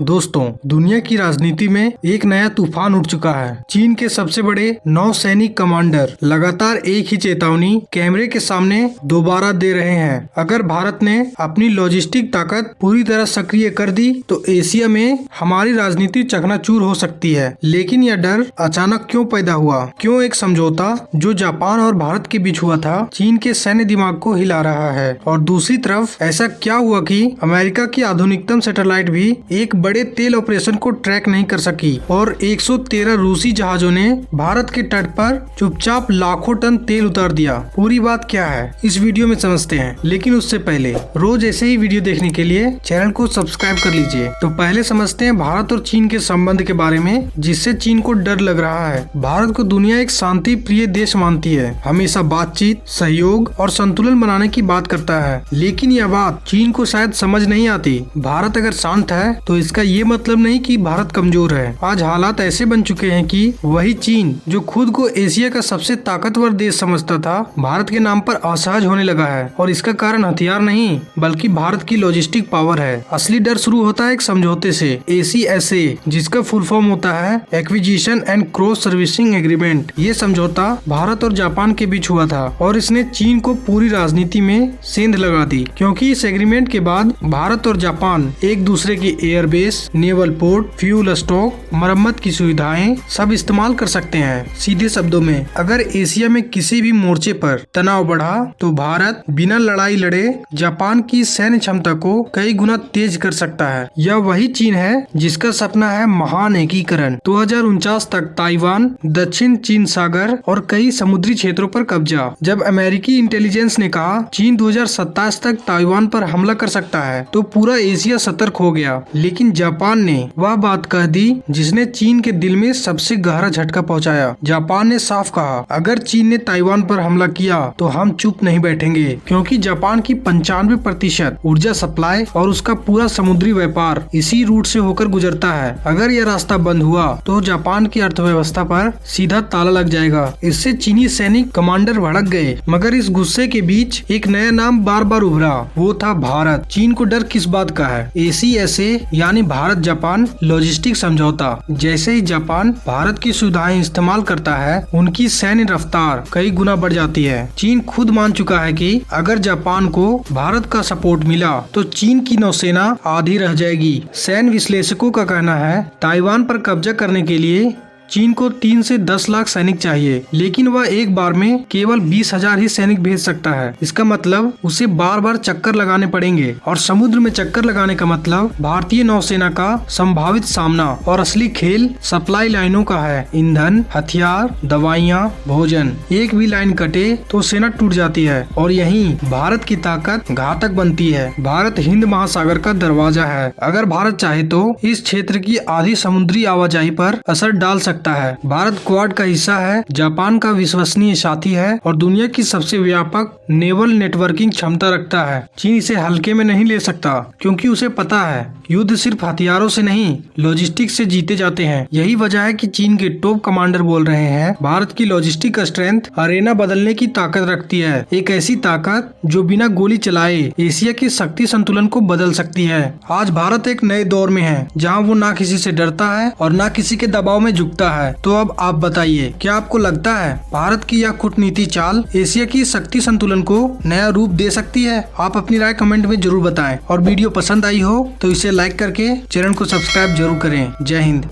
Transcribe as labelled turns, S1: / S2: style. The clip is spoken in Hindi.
S1: दोस्तों, दुनिया की राजनीति में एक नया तूफान उठ चुका है। चीन के सबसे बड़े नौसैनिक कमांडर लगातार एक ही चेतावनी कैमरे के सामने दोबारा दे रहे हैं। अगर भारत ने अपनी लॉजिस्टिक ताकत पूरी तरह सक्रिय कर दी तो एशिया में हमारी राजनीति चकनाचूर हो सकती है। लेकिन यह डर अचानक क्यों पैदा हुआ? क्यों एक समझौता जो जापान और भारत के बीच हुआ था चीन के सैन्य दिमाग को हिला रहा है? और दूसरी तरफ ऐसा क्या हुआ कि अमेरिका की आधुनिकतम सैटेलाइट भी एक बड़े तेल ऑपरेशन को ट्रैक नहीं कर सकी और 113 रूसी जहाजों ने भारत के तट पर चुपचाप लाखों टन तेल उतार दिया। पूरी बात क्या है इस वीडियो में समझते हैं, लेकिन उससे पहले रोज ऐसे ही वीडियो देखने के लिए चैनल को सब्सक्राइब कर लीजिए। तो पहले समझते हैं भारत और चीन के संबंध के बारे में, जिससे चीन को डर लग रहा है। भारत को दुनिया एक शांति प्रिय देश मानती है, हमेशा बातचीत, सहयोग और संतुलन बनाने की बात करता है। लेकिन यह बात चीन को शायद समझ नहीं आती। भारत अगर शांत है तो इसका ये मतलब नहीं कि भारत कमजोर है। आज हालात ऐसे बन चुके हैं कि वही चीन जो खुद को एशिया का सबसे ताकतवर देश समझता था, भारत के नाम पर असहज होने लगा है। और इसका कारण हथियार नहीं बल्कि भारत की लॉजिस्टिक पावर है। असली डर शुरू होता है एक समझौते से, ACSA, जिसका फुल फॉर्म होता है acquisition and cross servicing agreement. ये समझौता भारत और जापान के बीच हुआ था और इसने चीन को पूरी राजनीति में सेंध लगा दी, क्योंकि इस एग्रीमेंट के बाद भारत और जापान एक दूसरे की airbase, naval port, fuel stock, मरम्मत की सुविधाएं सब इस्तेमाल कर सकते हैं। सीधे शब्दों में, अगर एशिया में किसी भी मोर्चे पर तनाव बढ़ा तो भारत बिना लड़ाई लड़े जापान की सैन्य क्षमता को कई गुना तेज कर सकता है। यह वही चीन है जिसका सपना है महान एकीकरण। 2049 तक ताइवान, दक्षिण चीन सागर और कई समुद्री क्षेत्रों पर कब्जा। जब अमेरिकी इंटेलिजेंस ने कहा चीन 2027 तक ताइवान पर हमला कर सकता है तो पूरा एशिया सतर्क हो गया। लेकिन जापान ने वह बात कह दी जिसने चीन के दिल में सबसे गहरा झटका पहुंचाया। जापान ने साफ कहा, अगर चीन ने ताइवान पर हमला किया तो हम चुप नहीं बैठेंगे, क्योंकि जापान की 95% ऊर्जा सप्लाई और उसका पूरा समुद्री व्यापार इसी रूट से होकर गुजरता है। अगर यह रास्ता बंद हुआ तो जापान की अर्थव्यवस्था पर सीधा ताला लग जाएगा। इससे चीनी सैनिक कमांडर भड़क गए, मगर इस गुस्से के बीच एक नया नाम बार बार उभरा, वो था भारत। चीन को डर किस बात का है? ACSA यानी भारत जापान लॉजिस्टिक समझौता। जैसे ही जापान भारत की सुविधाएं इस्तेमाल करता है, उनकी सैन्य रफ्तार कई गुना बढ़ जाती है। चीन खुद मान चुका है कि अगर जापान को भारत का सपोर्ट मिला तो चीन की नौसेना आधी रह जाएगी। सैन्य विश्लेषकों का कहना है ताइवान पर कब्जा करने के लिए चीन को 3 से 10 लाख सैनिक चाहिए, लेकिन वह एक बार में केवल 20,000 ही सैनिक भेज सकता है। इसका मतलब उसे बार बार चक्कर लगाने पड़ेंगे, और समुद्र में चक्कर लगाने का मतलब भारतीय नौसेना का संभावित सामना। और असली खेल सप्लाई लाइनों का है। ईंधन, हथियार, दवाइयाँ, भोजन, एक भी लाइन कटे तो सेना टूट जाती है और यहीं भारत की ताकत घातक बनती है। भारत हिंद महासागर का दरवाजा है। अगर भारत चाहे तो इस क्षेत्र की आधी समुद्री आवाजाही पर असर डाल सकता है। भारत क्वाड का हिस्सा है, जापान का विश्वसनीय साथी है और दुनिया की सबसे व्यापक नेवल नेटवर्किंग क्षमता रखता है। चीन इसे हल्के में नहीं ले सकता, क्योंकि उसे पता है युद्ध सिर्फ हथियारों से नहीं, लॉजिस्टिक से जीते जाते हैं। यही वजह है कि चीन के टॉप कमांडर बोल रहे हैं भारत की लॉजिस्टिक स्ट्रेंथ अरेना बदलने की ताकत रखती है। एक ऐसी ताकत जो बिना गोली चलाए एशिया की शक्ति संतुलन को बदल सकती है। आज भारत एक नए दौर में है, जहाँ वो ना किसी से डरता है और ना किसी के दबाव में झुकता है। तो अब आप बताइए, क्या आपको लगता है भारत की यह कूटनीति चाल एशिया की शक्ति संतुलन को नया रूप दे सकती है? आप अपनी राय कमेंट में जरूर बताएं, और वीडियो पसंद आई हो तो इसे लाइक करके चैनल को सब्सक्राइब जरूर करें। जय हिंद।